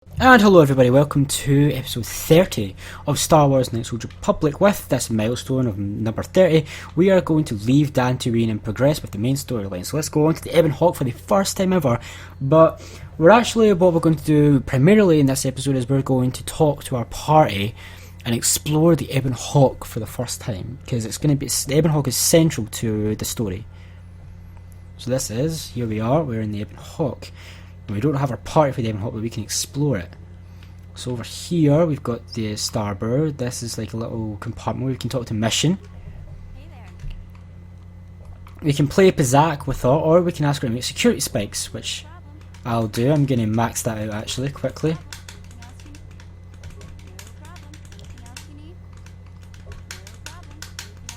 And hello everybody, welcome to episode 30 of Star Wars Knights of the Old Republic. With this milestone of number 30, we are going to leave Dantooine and progress with the main storyline. So let's go on to the Ebon Hawk for the first time ever. But what we're going to do primarily in this episode is we're going to talk to our party and explore the Ebon Hawk for the first time. Because the Ebon Hawk is central to the story. So here we are, we're in the Ebon Hawk. We don't have our party for the Ebon Hawk, but we can explore it. So over here we've got the starboard. This is like a little compartment where we can talk to Mission. Hey there. We can play Kashyyk with her, or we can ask her to make security spikes, which I'll do. I'm going to max that out actually quickly.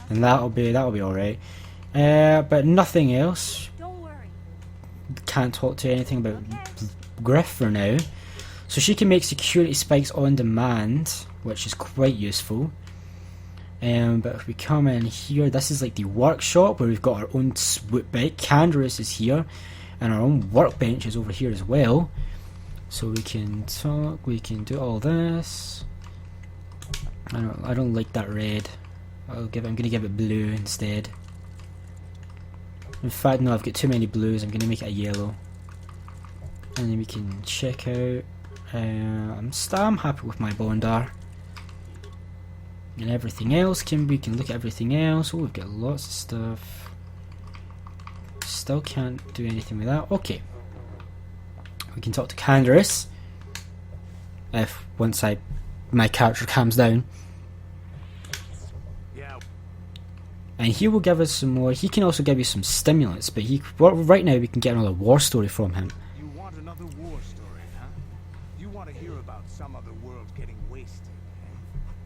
And that'll be alright. But nothing else. Can't talk to anything about Griff for now. So she can make security spikes on demand, which is quite useful. But if we come in here, this is like the workshop where we've got our own swoop bike. Candaris is here, and our own workbench is over here as well. So we can talk, we can do all this. I don't like that red. I'm gonna give it blue instead. In fact, no, I've got too many blues. I'm going to make it a yellow. And then we can check out. I'm happy with my Bondar. And everything else, we can look at everything else. Oh, we've got lots of stuff. Still can't do anything with that. Okay. We can talk to Candaris. Once my character calms down. And he will give us some more. He can also give you some stimulants, but right now we can get another war story from him. You want another war story, huh? You want to hear about some other world getting wasted,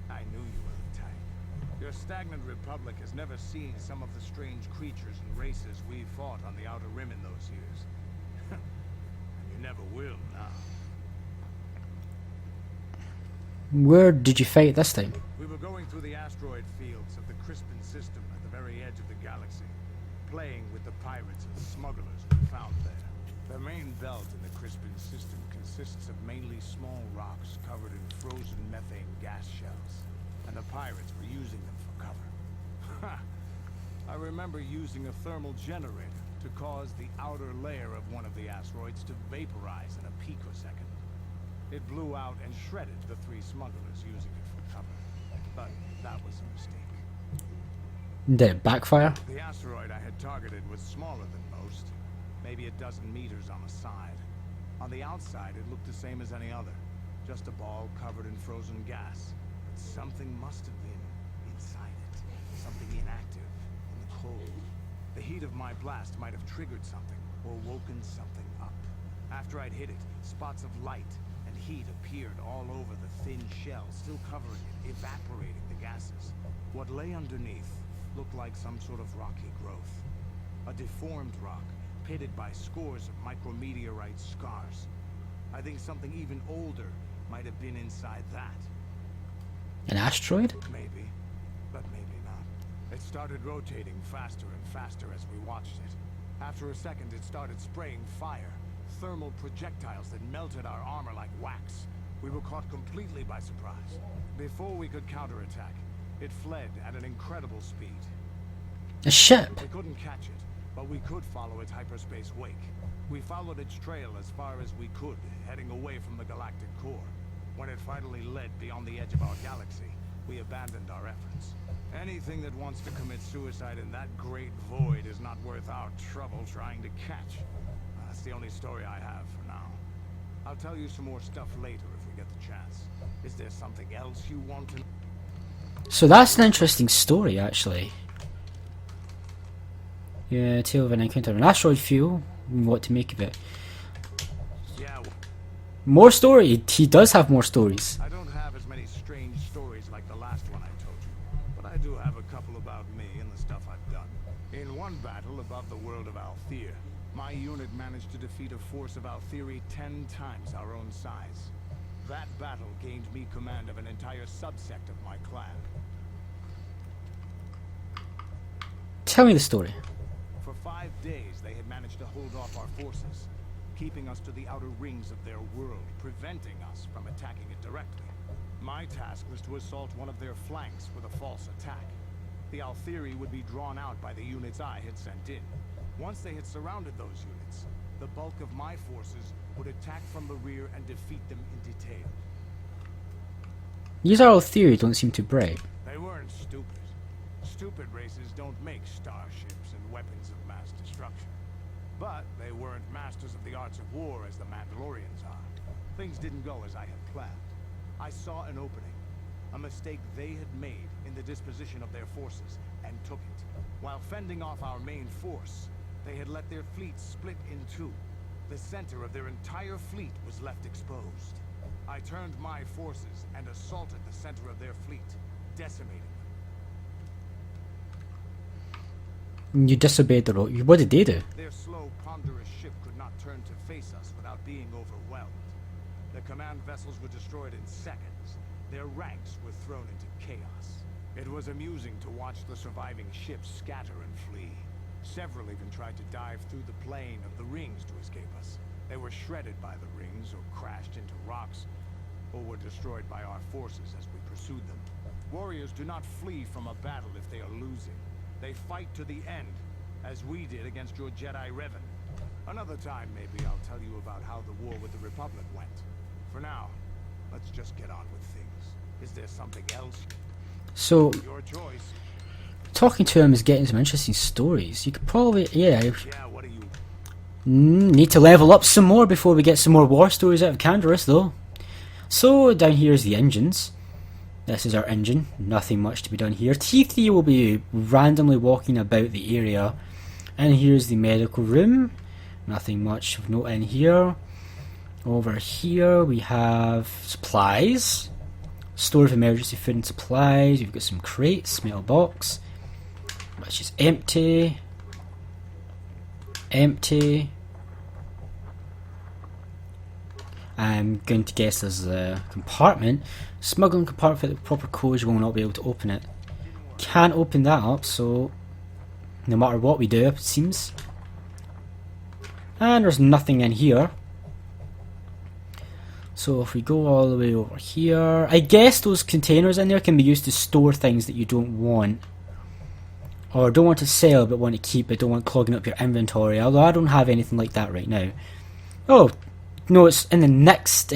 eh? I knew you were the type. Your stagnant republic has never seen some of the strange creatures and races we fought on the Outer Rim in those years. And you never will now. Where did you fight this time? We were going through the asteroid fields of the Crispin system at the very edge of the galaxy, playing with the pirates and smugglers we found there. The main belt in the Crispin system consists of mainly small rocks covered in frozen methane gas shells, and the pirates were using them for cover. Ha! I remember using a thermal generator to cause the outer layer of one of the asteroids to vaporize in a picosecond. It blew out and shredded the 3 smugglers using it for cover. But that was a mistake. Did it backfire? The asteroid I had targeted was smaller than most. Maybe a dozen meters on the side. On the outside, it looked the same as any other. Just a ball covered in frozen gas. But something must have been inside it. Something inactive, in the cold. The heat of my blast might have triggered something, or woken something up. After I'd hit it, spots of light and heat appeared all over the thin shell, still covering it, evaporating the gases. What lay underneath looked like some sort of rocky growth. A deformed rock, pitted by scores of micrometeorite scars. I think something even older might have been inside that. An asteroid? Maybe, but maybe not. It started rotating faster and faster as we watched it. After a second, it started spraying fire. Thermal projectiles that melted our armor like wax. We were caught completely by surprise. Before we could counterattack, it fled at an incredible speed. A ship? We couldn't catch it, but we could follow its hyperspace wake. We followed its trail as far as we could, heading away from the galactic core. When it finally led beyond the edge of our galaxy, we abandoned our efforts. Anything that wants to commit suicide in that great void is not worth our trouble trying to catch. That's the only story I have for now. I'll tell you some more stuff later if we get the chance. Is there something else you want to know? So that's an interesting story, actually. Yeah, tale of an encounter of an asteroid fuel. What to make of it? Yeah. More story. He does have more stories. I don't have as many strange stories like the last one I told you, but I do have a couple about me and the stuff I've done. In one battle above the world of Althir, my unit managed to defeat a force of Althiri 10 times our own size. That battle gained me command of an entire subsect of my clan. Tell me the story. For 5 days, they had managed to hold off our forces. keeping us to the outer rings of their world, preventing us from attacking it directly. My task was to assault one of their flanks with a false attack. The Althiri would be drawn out by the units I had sent in. Once they had surrounded those units, the bulk of my forces would attack from the rear and defeat them in detail. These all theory don't seem too bright. They weren't stupid. Stupid races don't make starships and weapons of mass destruction. But they weren't masters of the arts of war as the Mandalorians are. Things didn't go as I had planned. I saw an opening, a mistake they had made in the disposition of their forces, and took it. While fending off our main force, they had let their fleet split in two. The center of their entire fleet was left exposed. I turned my forces and assaulted the center of their fleet, decimating them. You disobeyed the rule. What did they do? Their slow, ponderous ship could not turn to face us without being overwhelmed. The command vessels were destroyed in seconds. Their ranks were thrown into chaos. It was amusing to watch the surviving ships scatter and flee. Several even tried to dive through the plane of the rings to escape us. They were shredded by the rings, or crashed into rocks, or were destroyed by our forces as we pursued them. Warriors do not flee from a battle if they are losing. They fight to the end, as we did against your Jedi Revan. Another time, maybe I'll tell you about how the war with the Republic went. For now, let's just get on with things. Is there something else? So, Your choice. talking to him is getting some interesting stories. You could probably, Yeah, what do you... need to level up some more before we get some more war stories out of Canderous, though. So, down here is the engines. This is our engine. Nothing much to be done here. T3 will be randomly walking about the area. And here's the medical room. Nothing much of note in here. Over here we have supplies. Store of emergency food and supplies. We've got some crates, metal box, which is empty. Empty. I'm going to guess there's a compartment. Smuggling compartment for the proper codes, you will not be able to open it. Can't open that up, so no matter what we do, it seems. And there's nothing in here. So if we go all the way over here, I guess those containers in there can be used to store things that you don't want. Or don't want to sell but want to keep, but don't want clogging up your inventory, although I don't have anything like that right now. Oh, no, it's in the next,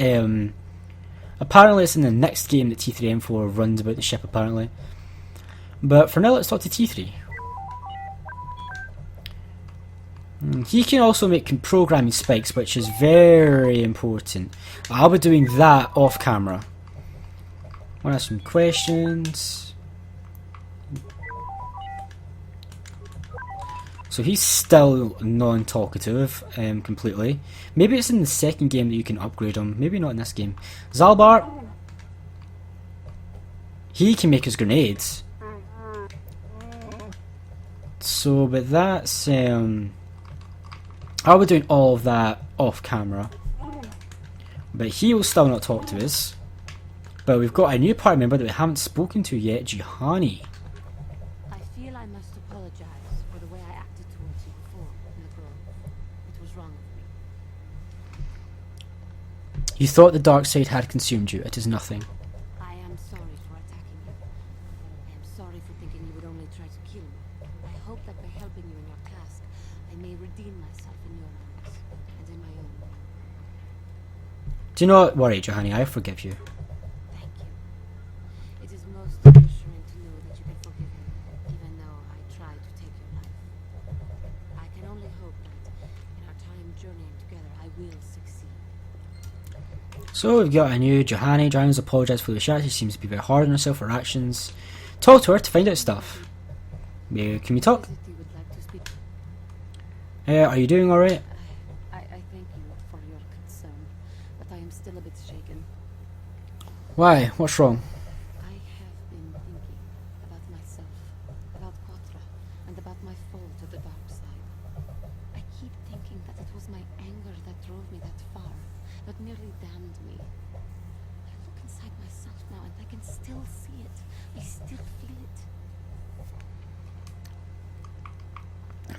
apparently it's in the next game that T3M4 runs about the ship, apparently. But for now, let's talk to T3. He can also make programming spikes, which is very important. I'll be doing that off camera. I want to ask some questions. So he's still non-talkative, completely. Maybe it's in the second game that you can upgrade him. Maybe not in this game. Zalbar. He can make his grenades. So, but that's I'll be doing all of that off camera. But he will still not talk to us. But we've got a new party member that we haven't spoken to yet, Juhani. I feel I must apologize for the way I acted towards you before in the grove. It was wrong of me. You thought the dark side had consumed you. It is nothing. I am sorry for attacking you. I am sorry for thinking you would only try to kill me. I hope that by helping you in your task, I may redeem myself in your eyes and in my own. Do not worry, Juhani. I forgive you. Thank you. It is most reassuring to know that you can forgive me, even though I tried to take your life. I can only hope that in our time journeying together, I will succeed. So we've got a new Juhani. Juhani's apologised for the chat. She seems to be very hard on herself for her actions. Talk to her to find out stuff. Can we talk? Felicity would like to speak. Are you doing alright? I thank you for your concern, but I am still a bit shaken. Why? What's wrong? I have been thinking about myself, about KOTOR, and about my fall to the dark side. I keep thinking that it was my anger that drove me that far, that nearly damned me. I look inside myself now and I can still see it. I still feel it.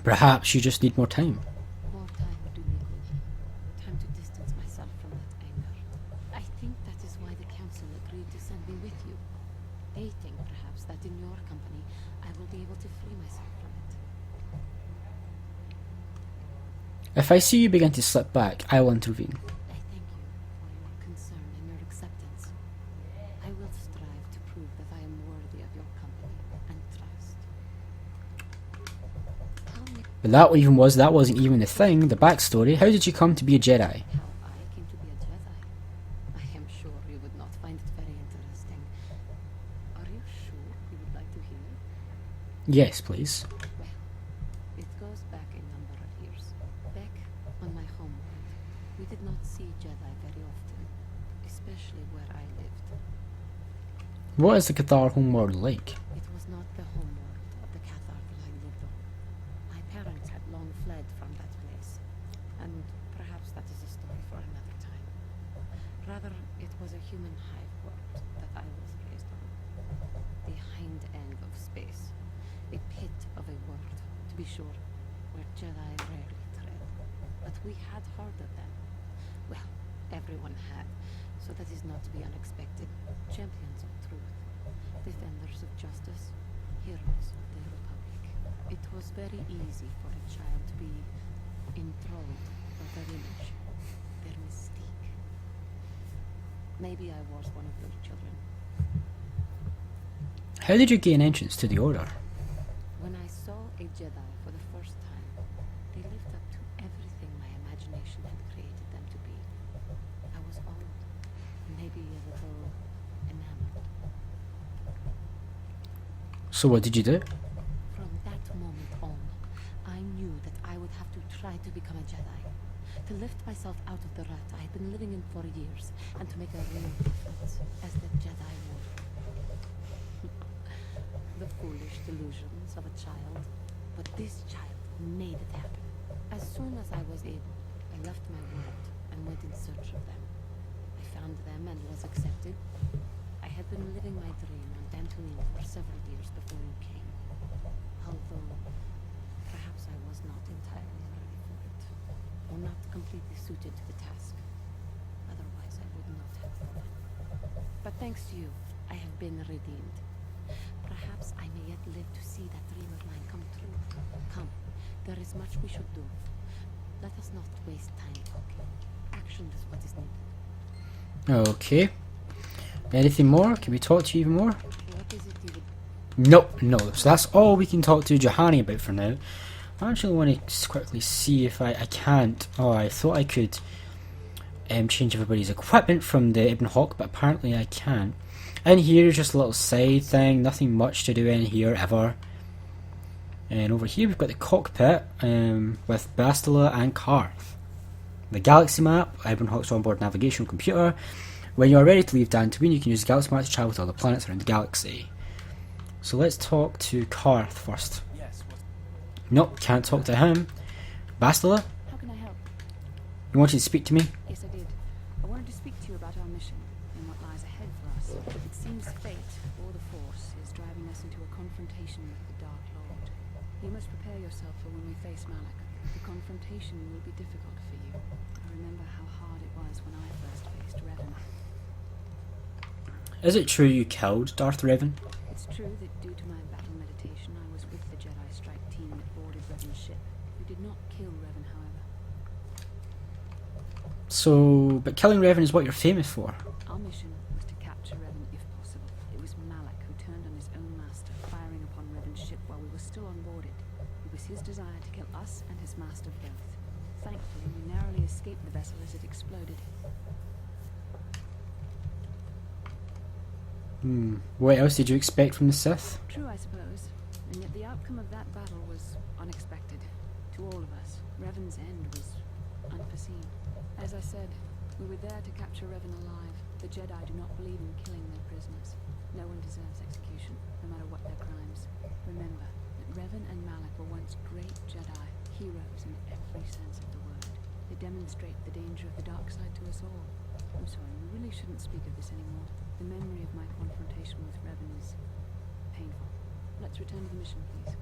Perhaps you just need more time. More time would do me good. council agreed to send me with you. They think, perhaps, that in your company, I will be able to free myself from it. If I see you begin to slip back, I will intervene. I thank you for your concern and your acceptance. I will strive to prove that I am worthy of your company and trust. Tell me But that wasn't even the thing, the backstory. How did you come to be a Jedi? how I came to be a Jedi. I am sure you would not find it very interesting. Are you sure you would like to hear? Yes, please. Well, it goes back a number of years. Back on my homeworld, we did not see Jedi very often, especially where I lived. What is the KOTOR homeworld like? It was not the homeworld of the Cathar that I lived on. My parents had long fled from that place, and perhaps that is a story for another time. Rather, it was a human hive world that I was raised on. The hind end of space. A pit of a world, to be sure, where Jedi rarely tread. But we had heard of them. Well, everyone had, so that is not to be unexpected. Champions of truth, defenders of justice, heroes of the Republic. It was very easy for a child to be enthralled by their image, their mystique. Maybe I was one of those children. How did you gain entrance to the Order? When I saw a Jedi for the first time, they lived up to everything my imagination had created them to be. I was old, maybe a little enamored. So what did you do? From that moment on, I knew that I would have to try to become a Jedi. To lift myself out of the rut I had been living in for years, and to make a real difference as the Jedi would. The foolish delusions of a child, but this child made it happen. As soon as I was able, I left my world and went in search of them. I found them and was accepted. I had been living my dream on Dantooine for several years before you came. Although, perhaps I was not entirely ready for it, or not completely suited to the task. Otherwise, I would not have fallen. But thanks to you, I have been redeemed. Perhaps I may yet live to see that dream of mine come true. Come, there is much we should do. Let us not waste time talking. Action is what is needed. Okay. Anything more? Can we talk to you even more? What is it you would... No. So that's all we can talk to Juhani about for now. I actually want to quickly see if I can't. Oh, I thought I could change everybody's equipment from the Ibn Hawk, but apparently I can't. In here is just a little side thing, nothing much to do in here ever. And over here we've got the cockpit with Bastila and Karth. The galaxy map, Ibn Hawk's onboard navigational computer. When you are ready to leave Dantooine, you can use the galaxy map to travel to other planets around the galaxy. So let's talk to Karth first. Yes, Nope, can't talk to him. Bastila, How can I help? you wanted to speak to me? Yes, I did. I wanted to speak to you about our mission and what lies ahead for us. It seems fate, or the Force, is driving us into a confrontation with the Dark Lord. You must prepare yourself for when we face Malak. The confrontation will be difficult for you. I remember how hard it was when I first faced Revan. Is it true you killed Darth Revan? It's true that due to my battle meditation, I was with the Jedi strike team that boarded Revan's ship. We did not kill Revan, however. So, but killing Revan is what you're famous for. Our mission was to capture Revan if possible. It was Malak who turned on his own master, firing upon Revan's ship while we were still on board it. It was his desire to kill us and his master both. Thankfully, we narrowly escaped the vessel as it exploded. What else did you expect from the Sith? True, I suppose. And yet the outcome of that battle was unexpected. To all of us, Revan's end was unforeseen. As I said, we were there to capture Revan alive. The Jedi do not believe in killing their prisoners. No one deserves execution, no matter what their crimes. Remember that Revan and Malak were once great Jedi, heroes in every sense of the word. They demonstrate the danger of the dark side to us all. I'm sorry, we really shouldn't speak of this anymore. The memory of my confrontation with Revan is painful. Let's return to the mission, please.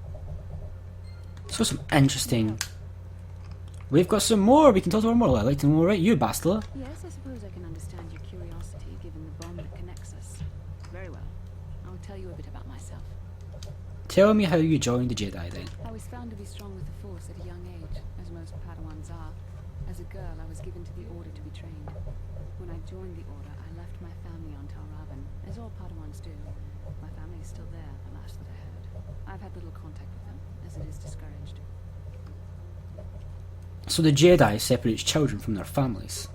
So some interesting We've got some more. We can talk about more. I'd like to know more about you, Bastila. Yes, I suppose I can understand your curiosity, given the bond that connects us. Very well. I'll tell you a bit about myself. Tell me how you joined the Jedi then. I was found to be strong with the Force at a young age, as most Padawans are. As a girl, I was given to the Order to be trained. When I joined the Order, I left my family on Talravan, as all Padawans do. My family is still there, the last that I heard. I've had little contact with them, as it is discouraged. So the Jedi separates children from their families.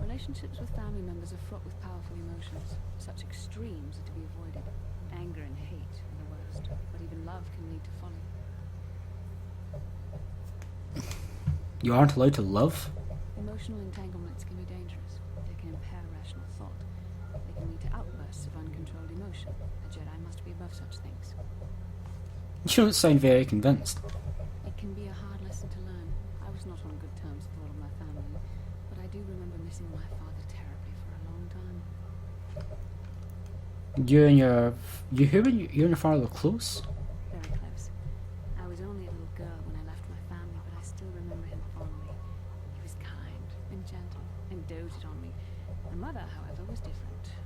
Relationships with family members are fraught with powerful emotions. Such extremes are to be avoided. Anger and hate are the worst, but even love can lead to folly. You aren't allowed to love? Emotional entanglements can be dangerous. They can impair rational thought. They can lead to outbursts of uncontrolled emotion. A Jedi must be above such things. You don't sound very convinced. It can be a hard lesson to learn. I was not on good terms with all of my family, but I do remember missing my father terribly for a long time. You and your father were close? Very close. I was only a little girl when I left my family, but I still remember him fondly. He was kind and gentle and doted on me. My mother, however, was different.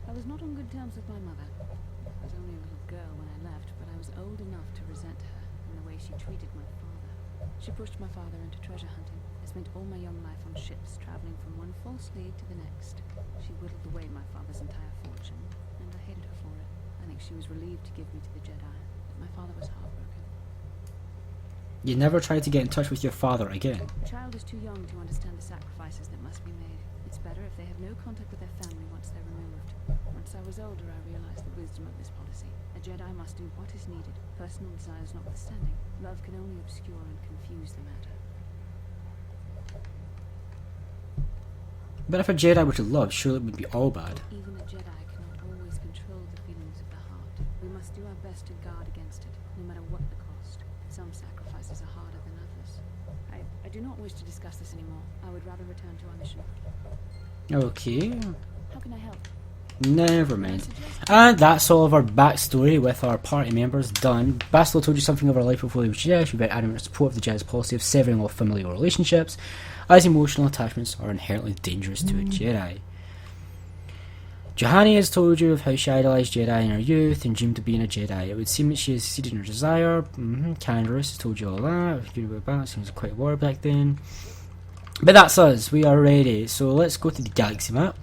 I was not on good terms with my mother. I was only a little girl when I left, but I was old enough to resent her and the way she treated my father. She pushed my father into treasure hunting. I spent all my young life on ships, traveling from one false lead to the next. She whittled away my father's entire fortune, and I hated her for it. I think she was relieved to give me to the Jedi, but my father was heartbroken. You never tried to get in touch with your father again? A child is too young to understand the sacrifices that must be made. It's better if they have no contact with their family once they're removed. Once I was older, I realized the wisdom of this policy. A Jedi must do what is needed, personal desires notwithstanding. Love can only obscure and confuse the matter. But if a Jedi were to love, surely it would be all bad. Even a Jedi cannot always control the feelings of the heart. We must do our best to guard against it, no matter what the cost. Some sacrifices are harder than others. I do not wish to discuss this anymore. I would rather return to our mission. Okay. How can I help? Never mind. And that's all of our backstory with our party members done. Bastila told you something of our life before he was Jedi. She very adamant support of the Jedi's policy of severing all familial relationships, as emotional attachments are inherently dangerous to a Jedi. Juhani has told you of how she idolised Jedi in her youth and dreamed of being a Jedi. It would seem that she has succeeded in her desire. Candace has told you all that. Seems quite a war back then. But that's us. We are ready. So let's go to the galaxy map.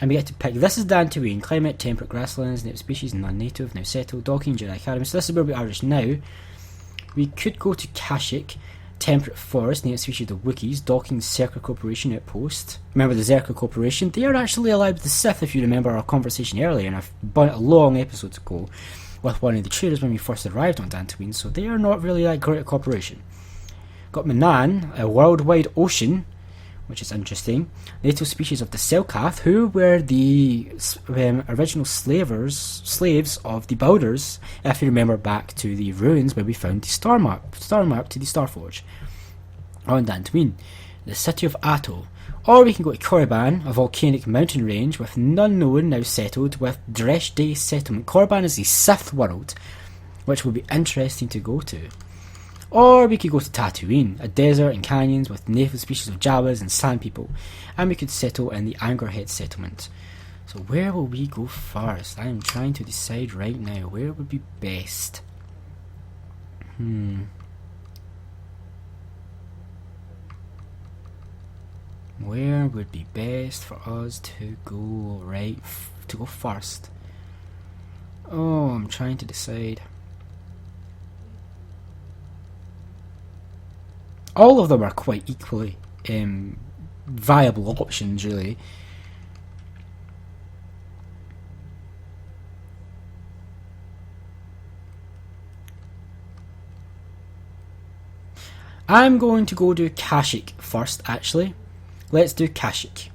And we get to pick. This is Dantooine. Climate, temperate grasslands, native species, non-native, now settled. Docking, Jedi Academy. So this is where we are just now. We could go to Kashyyk. Temperate forest, native species of the Wookiees. Docking, Zerka Corporation outpost. Remember the Zerka Corporation? They are actually allied with the Sith, if you remember our conversation earlier. And I've done a long episode ago with one of the traders when we first arrived on Dantooine. So they are not really that great a corporation. Got Manan, a worldwide ocean, which is interesting. Native species of the Selkath, who were the original slaves of the Boulders, if you remember back to the ruins where we found the star mark to the Starforge on Dantooine. The city of Atto. Or we can go to Korriban, a volcanic mountain range with none known, now settled, with Dresh Day settlement. Korriban is the Sith world, which will be interesting to go to. Or we could go to Tatooine, a desert and canyons with native species of Jawas and sand people, and we could settle in the Angerhead settlement. So where will we go first? I am trying to decide right now where would be best. Where would be best for us to go to go first? Oh, I'm trying to decide. All of them are quite equally viable options, really. I'm going to go do Kashyyk first, actually. Let's do Kashyyk.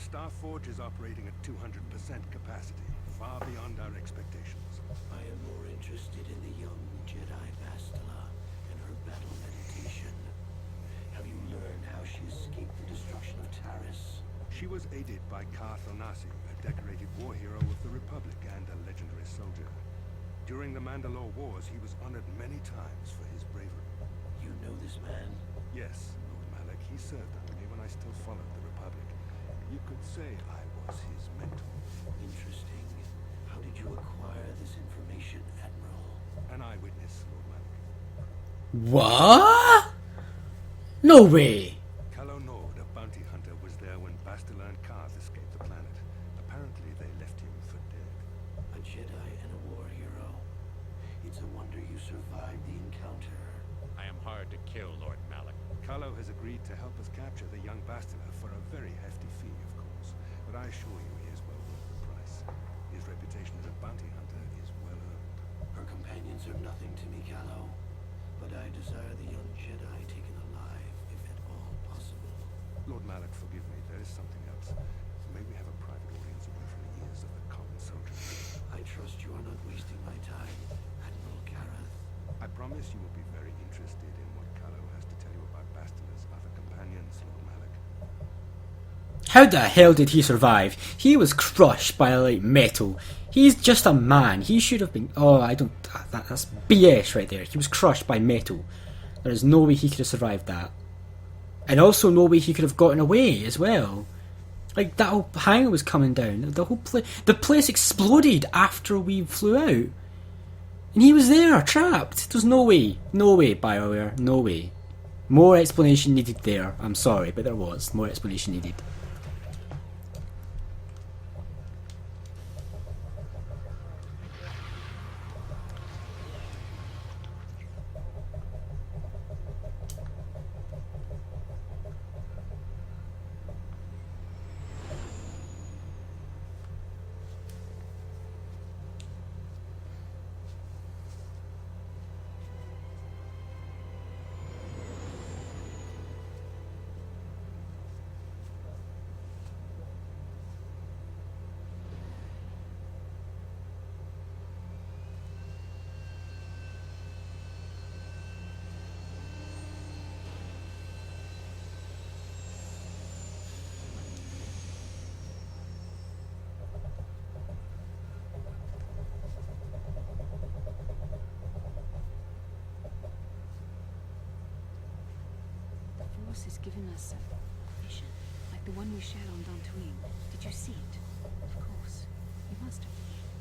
Star Forge is operating at 200% capacity, far beyond our expectations. I am more interested in the young Jedi Bastila and her battle meditation. Have you learned how she escaped the destruction of Taris? She was aided by Karthonasi, a decorated war hero of the Republic and a legendary soldier. During the Mandalore Wars, he was honored many times for his bravery. You know this man? Yes, Lord Malak, he served under me when I still followed the Republic. You could say I was his mentor. Interesting. How did you acquire this information, Admiral? An eyewitness, Lord Malak. What? No way. Calo Nord, a bounty hunter, was there when Bastila and Karth escaped the planet. Apparently, they left him for dead. A Jedi and a war hero. It's a wonder you survived the encounter. I am hard to kill, Lord Malak. Calo has agreed to help us capture the young Bastila for a very hefty fee, of course. But I assure you he is well worth the price. His reputation as a bounty hunter is well earned. Her companions are nothing to me, Calo. But I desire the young Jedi taken alive, if at all possible. Lord Malak, forgive me. There is something else. May we have a private audience away from the ears of the common soldier? I trust you are not wasting my time, Admiral Karath. I promise you will be very interested in what Calo has to tell you about Bastila's other companions, Lord Malak. How the hell did he survive? He was crushed by like metal. He's just a man. He should have been. Oh, I don't. That's BS right there. He was crushed by metal. There is no way he could have survived that. And also no way he could have gotten away as well. Like that whole hangar was coming down. The whole the place exploded after we flew out. And he was there, trapped. There's no way. No way, BioWare. No way. More explanation needed there. I'm sorry, but there was. More explanation needed. Has given us a vision, like the one we shared on Dantooine. Did you see it? Of course. You must have.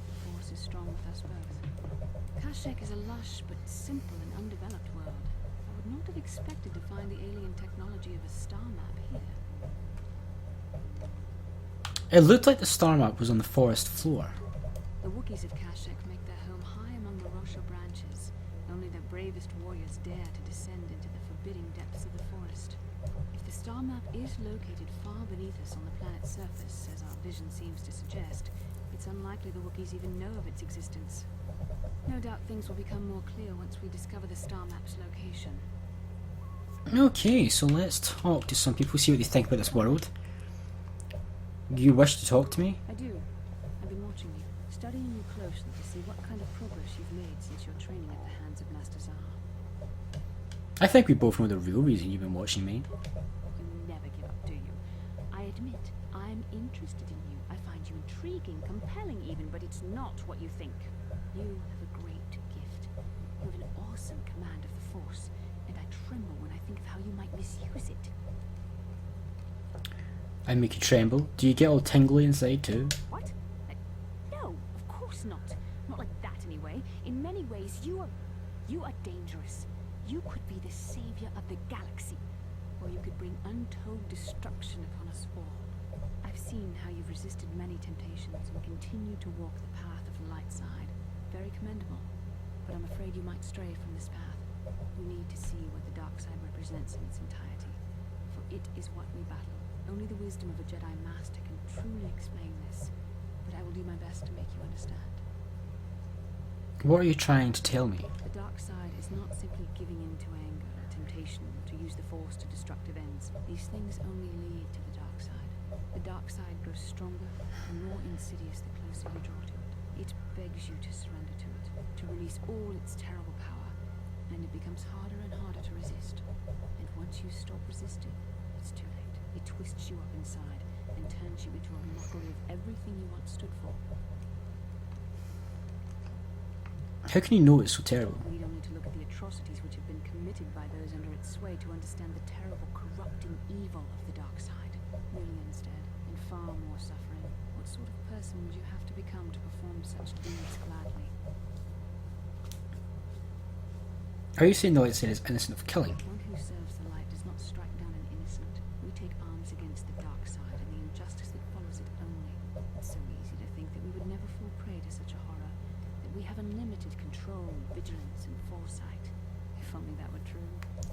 The Force is strong with us both. Kashyyk is a lush but simple and undeveloped world. I would not have expected to find the alien technology of a star map here. It looked like the star map was on the forest floor. The Wookiees of Kashyyk make their home high among the Rosha branches. Only their bravest warriors dare to descend into the forbidding depths of the forest. If the star map is located far beneath us on the planet's surface, as our vision seems to suggest, it's unlikely the Wookiees even know of its existence. No doubt things will become more clear once we discover the star map's location. Okay, so let's talk to some people, see what they think about this world. You wish to talk to me? I do. I've been watching you, studying you closely to see what kind of progress you've made since your training at the hands of Master Zahar. I think we both know the real reason you've been watching me. You never give up, do you? I admit, I'm interested in you. I find you intriguing, compelling even, but it's not what you think. You have a great gift. You have an awesome command of the Force, and I tremble when I think of how you might misuse it. I make you tremble. Do you get all tingly inside too? What? No, of course not. Not like that anyway. In many ways, you are dangerous. You could be the savior of the galaxy, or you could bring untold destruction upon us all. I've seen how you've resisted many temptations and continue to walk the path of the light side. Very commendable, but I'm afraid you might stray from this path. You need to see what the dark side represents in its entirety, for it is what we battle. Only the wisdom of a Jedi Master can truly explain this, but I will do my best to make you understand. What are you trying to tell me? The dark side is not simply giving in to anger or temptation to use the Force to destructive ends. These things only lead to the dark side. The The dark side grows stronger and more insidious the closer you draw to it. It begs you to surrender to it, to release all its terrible power, and it becomes harder and harder to resist. And once you stop resisting, it's too late. It twists you up inside and turns you into a mockery of everything you once stood for. How can you know it's so terrible? We don't need to look at the atrocities which have been committed by those under its sway to understand the terrible, corrupting evil of the dark side. Million instead, and far more suffering. What sort of person would you have to become to perform such deeds gladly? Are you saying the light side is innocent of killing? One who serves the light does not strike down an innocent. We take arms against the dark side and the injustice that follows it only. It's so easy to think that we would never fall prey to such a horror. That we have unlimited control, vigilance, and foresight. If only that were true.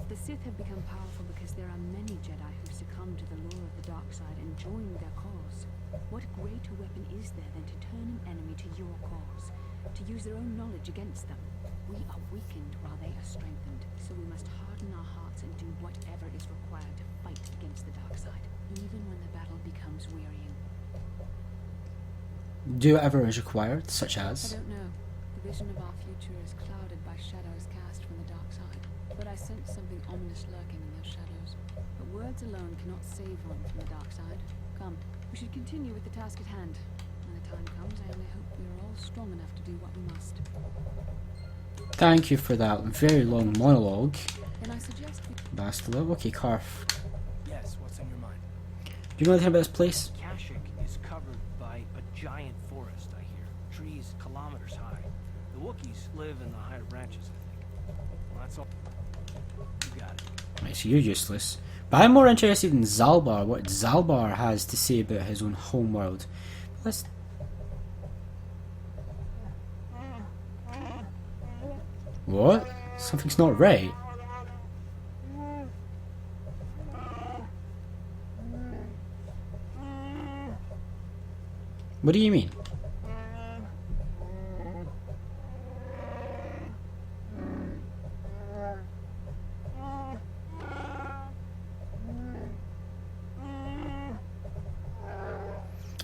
The Sith have become powerful because there are many Jedi who succumb to the lure of the dark side and join their cause. What greater weapon is there than to turn an enemy to your cause? To use their own knowledge against them? We are weakened while they are strengthened, so we must harden our hearts and do whatever is required to fight against the dark side, even when the battle becomes wearying. Do whatever is required, such I as... don't know. The vision of our future is clouded by shadows cast from the dark side, but I sense something ominous lurking in those shadows. But words alone cannot save one from the dark side. Come, we should continue with the task at hand. When the time comes, I only hope we are all strong enough to do what we must. Thank you for that very long monologue, Then I suggest we... Bastila. Okay, Carf. Yes, what's on your mind? Do you know anything about this place? Kashyyk is covered by a giant forest, I hear. Trees kilometers high. The Wookiees live in the higher branches, I think. Well, that's all. You got it. Right, so you're useless. But I'm more interested in Zalbar, what Zalbar has to say about his own homeworld. Let's... What? Something's not right. What do you mean?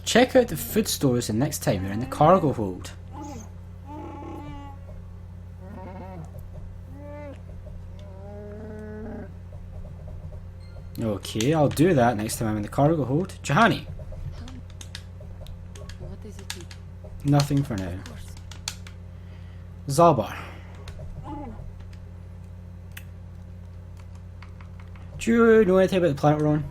Check out the food stores the next time you're in the cargo hold. Okay, I'll do that next time I'm in the cargo hold. Jahani, What does it do? nothing for now. Of course. Zalbar. Do you know anything about the planet we're on?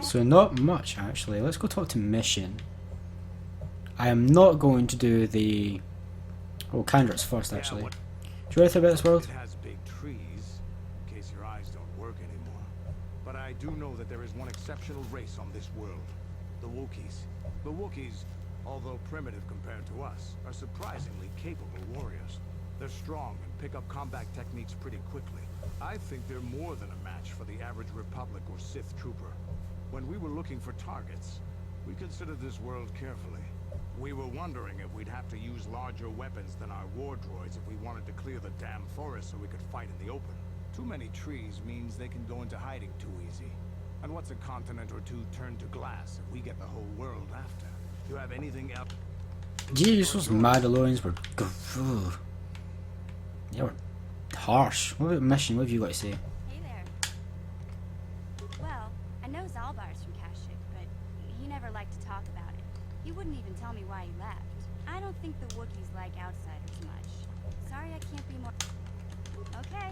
So not much actually. Let's go talk to Mission. I am not going to do the... Oh, Kandrat's first actually. Yeah, Do you know anything about this world? It has big trees, in case your eyes don't work anymore. But I do know that there is one exceptional race on this world. The Wookiees. The Wookiees, although primitive compared to us, are surprisingly capable warriors. They're strong and pick up combat techniques pretty quickly. I think they're more than a match for the average Republic or Sith trooper. When we were looking for targets, we considered this world carefully. We were wondering if we'd have to use larger weapons than our war droids if we wanted to clear the damn forest so we could fight in the open. Too many trees means they can go into hiding too easy. And what's a continent or two turned to glass if we get the whole world after? Do you have anything else? Jeez, those Mandalorians were... Ugh. They were harsh. What about Mission? What have you got to say? Hey there. Well, I know Zalbar's from Kashyyk, but he never liked to talk about it. He wouldn't even tell me why he left. I don't think the Wookiees like outsiders much. Sorry I can't be more... Okay.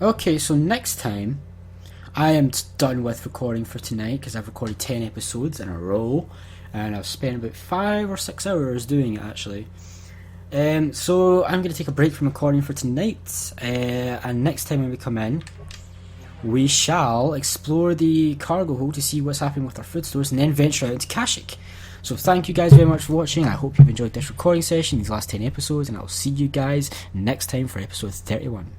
Okay, so next time, I am done with recording for tonight because I've recorded 10 episodes in a row and I've spent about 5 or 6 hours doing it actually. So I'm going to take a break from recording for tonight, and next time when we come in, we shall explore the cargo hold to see what's happening with our food stores and then venture out into Kashyyk. So thank you guys very much for watching. I hope you've enjoyed this recording session, these last 10 episodes, and I'll see you guys next time for episode 31.